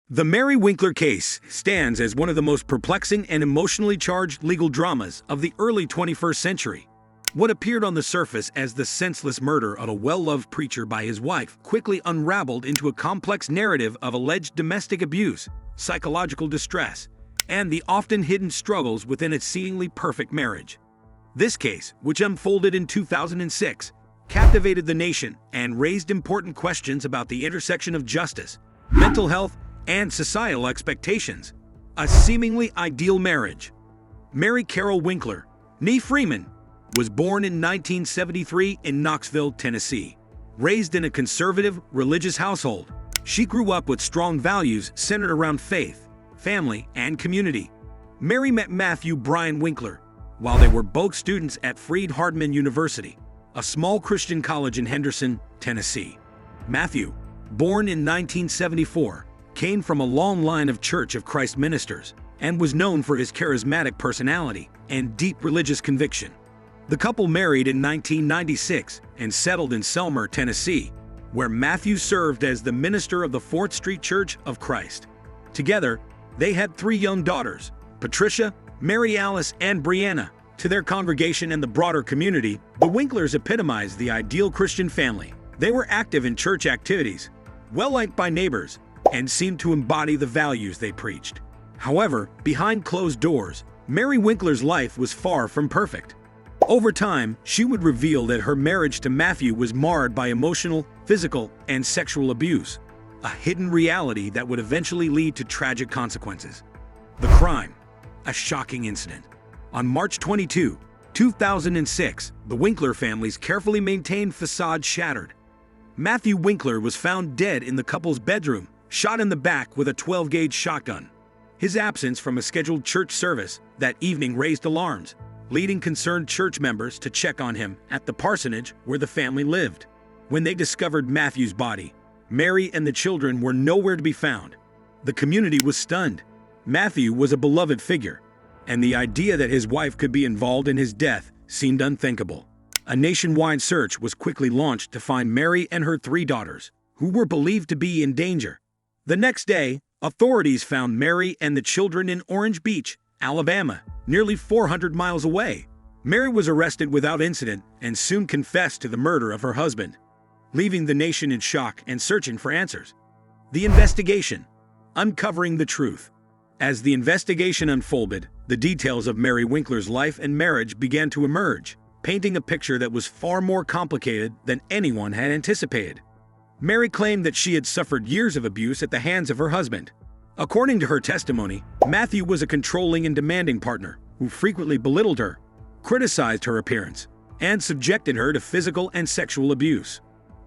The Mary Winkler case stands as one of the most perplexing and emotionally charged legal dramas of the early 21st century. What appeared on the surface as the senseless murder of a well-loved preacher by his wife quickly unraveled into a complex narrative of alleged domestic abuse, psychological distress, and the often hidden struggles within its seemingly perfect marriage. This case, which unfolded in 2006, captivated the nation and raised important questions about the intersection of justice, mental health, and societal expectations. A seemingly ideal marriage. Mary Carol Winkler, née Freeman, was born in 1973 in Knoxville, Tennessee. Raised in a conservative, religious household, she grew up with strong values centered around faith, family, and community. Mary met Matthew Bryan Winkler while they were both students at Freed-Hardeman University, a small Christian college in Henderson, Tennessee. Matthew, born in 1974, came from a long line of Church of Christ ministers and was known for his charismatic personality and deep religious conviction. The couple married in 1996 and settled in Selmer, Tennessee, where Matthew served as the minister of the 4th Street Church of Christ. Together, they had 3 young daughters, Patricia, Mary Alice, and Brianna. To their congregation and the broader community, the Winklers epitomized the ideal Christian family. They were active in church activities, well-liked by neighbors, and seemed to embody the values they preached. However, behind closed doors, Mary Winkler's life was far from perfect. Over time, she would reveal that her marriage to Matthew was marred by emotional, physical, and sexual abuse, a hidden reality that would eventually lead to tragic consequences. The crime, a shocking incident. On March 22, 2006, the Winkler family's carefully maintained facade shattered. Matthew Winkler was found dead in the couple's bedroom, shot in the back with a 12-gauge shotgun. His absence from a scheduled church service that evening raised alarms, leading concerned church members to check on him at the parsonage where the family lived. When they discovered Matthew's body, Mary and the children were nowhere to be found. The community was stunned. Matthew was a beloved figure, and the idea that his wife could be involved in his death seemed unthinkable. A nationwide search was quickly launched to find Mary and her 3 daughters, who were believed to be in danger. The next day, authorities found Mary and the children in Orange Beach, Alabama, nearly 400 miles away. Mary was arrested without incident and soon confessed to the murder of her husband, leaving the nation in shock and searching for answers. The investigation, uncovering the truth. As the investigation unfolded, the details of Mary Winkler's life and marriage began to emerge, painting a picture that was far more complicated than anyone had anticipated. Mary claimed that she had suffered years of abuse at the hands of her husband. According to her testimony, Matthew was a controlling and demanding partner who frequently belittled her, criticized her appearance, and subjected her to physical and sexual abuse.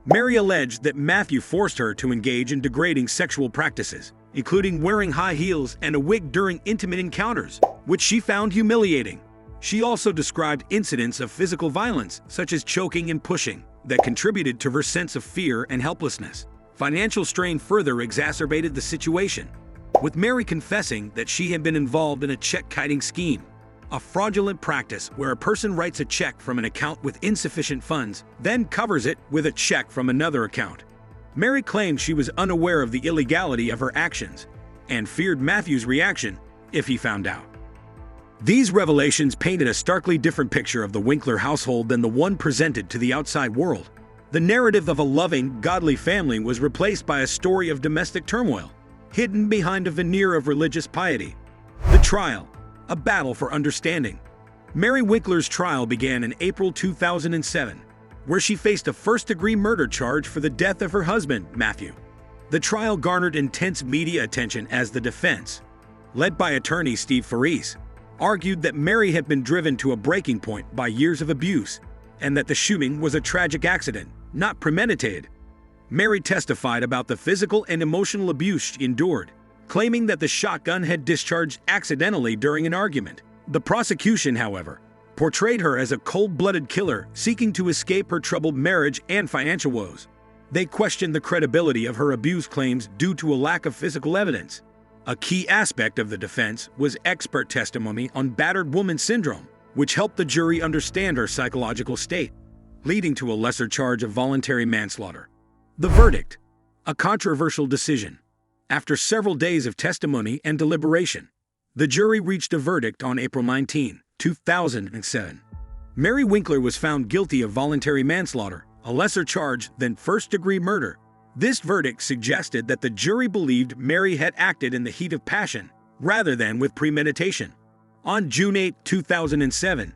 Mary alleged that Matthew forced her to engage in degrading sexual practices, including wearing high heels and a wig during intimate encounters, which she found humiliating. She also described incidents of physical violence, such as choking and pushing, that contributed to her sense of fear and helplessness. Financial strain further exacerbated the situation, with Mary confessing that she had been involved in a check-kiting scheme, a fraudulent practice where a person writes a check from an account with insufficient funds, then covers it with a check from another account. Mary claimed she was unaware of the illegality of her actions and feared Matthew's reaction if he found out. These revelations painted a starkly different picture of the Winkler household than the one presented to the outside world. The narrative of a loving, godly family was replaced by a story of domestic turmoil, hidden behind a veneer of religious piety. The trial, a battle for understanding. Mary Winkler's trial began in April 2007, where she faced a first-degree murder charge for the death of her husband, Matthew. The trial garnered intense media attention as the defense, led by attorney Steve Faris, argued that Mary had been driven to a breaking point by years of abuse and that the shooting was a tragic accident, not premeditated. Mary testified about the physical and emotional abuse she endured, claiming that the shotgun had discharged accidentally during an argument. The prosecution, however, portrayed her as a cold-blooded killer seeking to escape her troubled marriage and financial woes. They questioned the credibility of her abuse claims due to a lack of physical evidence. A key aspect of the defense was expert testimony on battered woman syndrome, which helped the jury understand her psychological state, leading to a lesser charge of voluntary manslaughter. The verdict, a controversial decision. After several days of testimony and deliberation, the jury reached a verdict on April 19, 2007. Mary Winkler was found guilty of voluntary manslaughter, a lesser charge than first-degree murder. This verdict suggested that the jury believed Mary had acted in the heat of passion, rather than with premeditation. On June 8, 2007,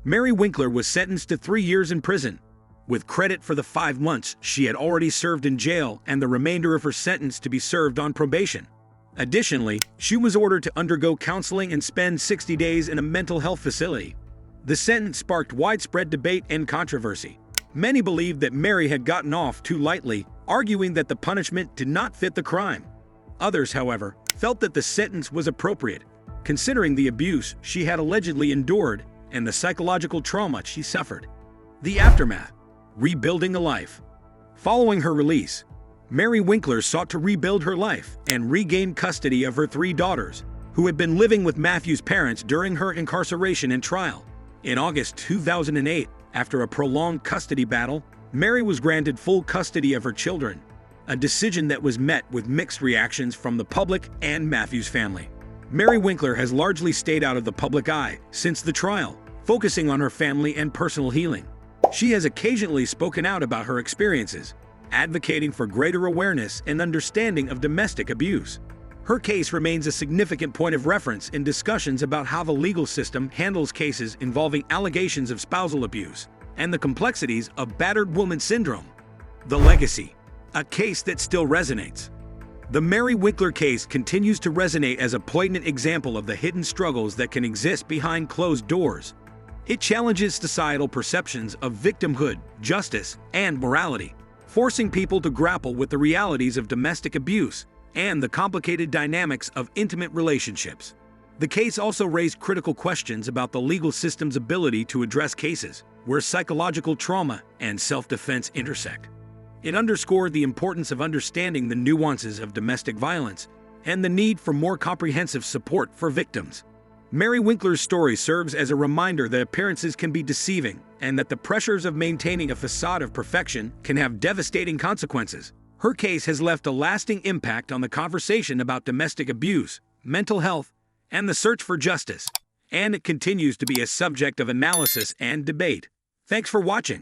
Mary Winkler was sentenced to 3 years in prison, with credit for the 5 months she had already served in jail and the remainder of her sentence to be served on probation. Additionally, she was ordered to undergo counseling and spend 60 days in a mental health facility. The sentence sparked widespread debate and controversy. Many believed that Mary had gotten off too lightly, arguing that the punishment did not fit the crime. Others, however, felt that the sentence was appropriate, considering the abuse she had allegedly endured and the psychological trauma she suffered. The aftermath: rebuilding a life. Following her release, Mary Winkler sought to rebuild her life and regain custody of her 3 daughters, who had been living with Matthew's parents during her incarceration and trial. In August 2008, after a prolonged custody battle, Mary was granted full custody of her children, a decision that was met with mixed reactions from the public and Matthew's family. Mary Winkler has largely stayed out of the public eye since the trial, focusing on her family and personal healing. She has occasionally spoken out about her experiences, advocating for greater awareness and understanding of domestic abuse. Her case remains a significant point of reference in discussions about how the legal system handles cases involving allegations of spousal abuse and the complexities of battered woman syndrome. The legacy: a case that still resonates. The Mary Winkler case continues to resonate as a poignant example of the hidden struggles that can exist behind closed doors. It challenges societal perceptions of victimhood, justice, and morality, forcing people to grapple with the realities of domestic abuse and the complicated dynamics of intimate relationships. The case also raised critical questions about the legal system's ability to address cases where psychological trauma and self-defense intersect. It underscored the importance of understanding the nuances of domestic violence and the need for more comprehensive support for victims. Mary Winkler's story serves as a reminder that appearances can be deceiving and that the pressures of maintaining a facade of perfection can have devastating consequences. Her case has left a lasting impact on the conversation about domestic abuse, mental health, and the search for justice, and it continues to be a subject of analysis and debate. Thanks for watching.